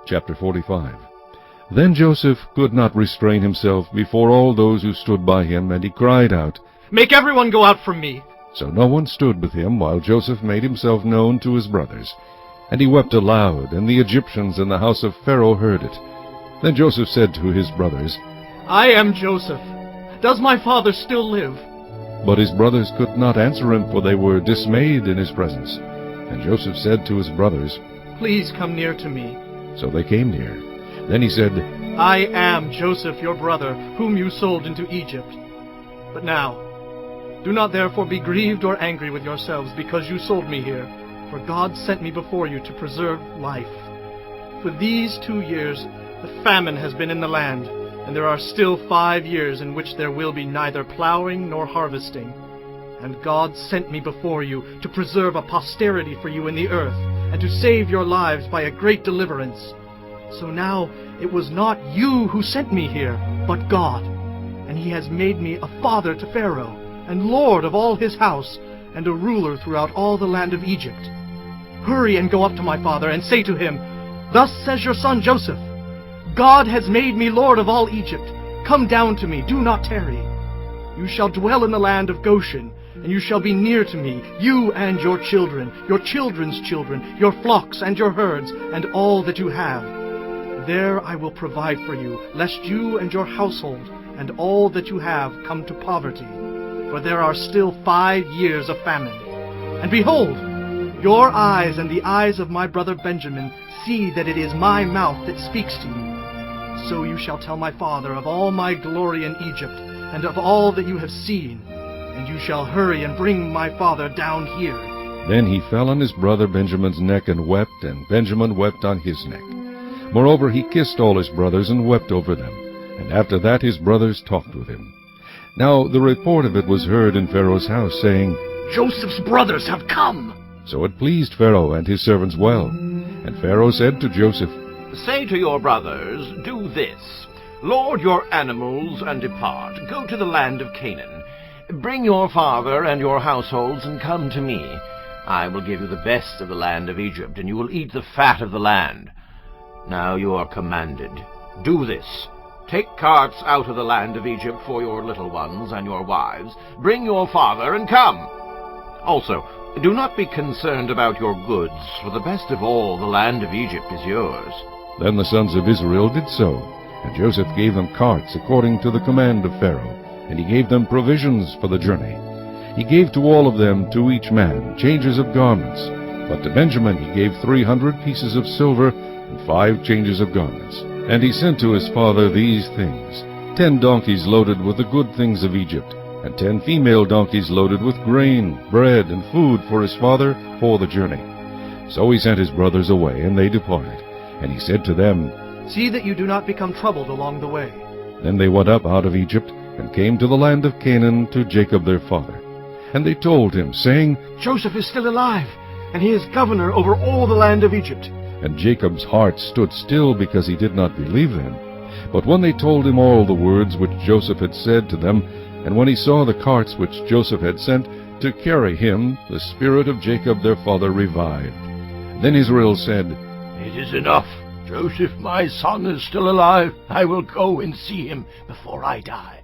Chapter 45. Then Joseph could not restrain himself before all those who stood by him, and he cried out, "Make everyone go out from me!" So no one stood with him while Joseph made himself known to his brothers. And he wept aloud, and the Egyptians in the house of Pharaoh heard it. Then Joseph said to his brothers, "I am Joseph. Does my father still live?" But his brothers could not answer him, for they were dismayed in his presence. And Joseph said to his brothers, "Please come near to me." So they came near. Then he said, "I am Joseph, your brother, whom you sold into Egypt. But now, do not therefore be grieved or angry with yourselves because you sold me here, for God sent me before you to preserve life. For these 2 years the famine has been in the land, and there are still 5 years in which there will be neither plowing nor harvesting. And God sent me before you to preserve a posterity for you in the earth, and to save your lives by a great deliverance. So now it was not you who sent me here, but God. And he has made me a father to Pharaoh, and lord of all his house, and a ruler throughout all the land of Egypt. Hurry and go up to my father, and say to him, 'Thus says your son Joseph, God has made me lord of all Egypt. Come down to me, do not tarry. You shall dwell in the land of Goshen, and you shall be near to me, you and your children, your children's children, your flocks and your herds, and all that you have. There I will provide for you, lest you and your household and all that you have come to poverty. For there are still 5 years of famine. And behold, your eyes and the eyes of my brother Benjamin see that it is my mouth that speaks to you. So you shall tell my father of all my glory in Egypt, and of all that you have seen, and you shall hurry and bring my father down here.'" Then he fell on his brother Benjamin's neck and wept, and Benjamin wept on his neck. Moreover, he kissed all his brothers and wept over them. And after that his brothers talked with him. Now the report of it was heard in Pharaoh's house, saying, "Joseph's brothers have come." So it pleased Pharaoh and his servants well. And Pharaoh said to Joseph, "Say to your brothers, do this. Lord your animals and depart. Go to the land of Canaan. Bring your father and your households and come to me. I will give you the best of the land of Egypt, and you will eat the fat of the land. Now you are commanded. Do this. Take carts out of the land of Egypt for your little ones and your wives. Bring your father and come. Also, do not be concerned about your goods, for the best of all the land of Egypt is yours." Then the sons of Israel did so, and Joseph gave them carts according to the command of Pharaoh, and he gave them provisions for the journey. He gave to all of them, to each man, changes of garments. But to Benjamin he gave 300 pieces of silver and 5 changes of garments. And he sent to his father these things: 10 donkeys loaded with the good things of Egypt, and 10 female donkeys loaded with grain, bread, and food for his father for the journey. So he sent his brothers away, and they departed. And he said to them, "See that you do not become troubled along the way." Then they went up out of Egypt, and came to the land of Canaan to Jacob their father. And they told him, saying, "Joseph is still alive, and he is governor over all the land of Egypt." And Jacob's heart stood still, because he did not believe them. But when they told him all the words which Joseph had said to them, and when he saw the carts which Joseph had sent to carry him, the spirit of Jacob their father revived. Then Israel said, "It is enough. Joseph my son is still alive. I will go and see him before I die."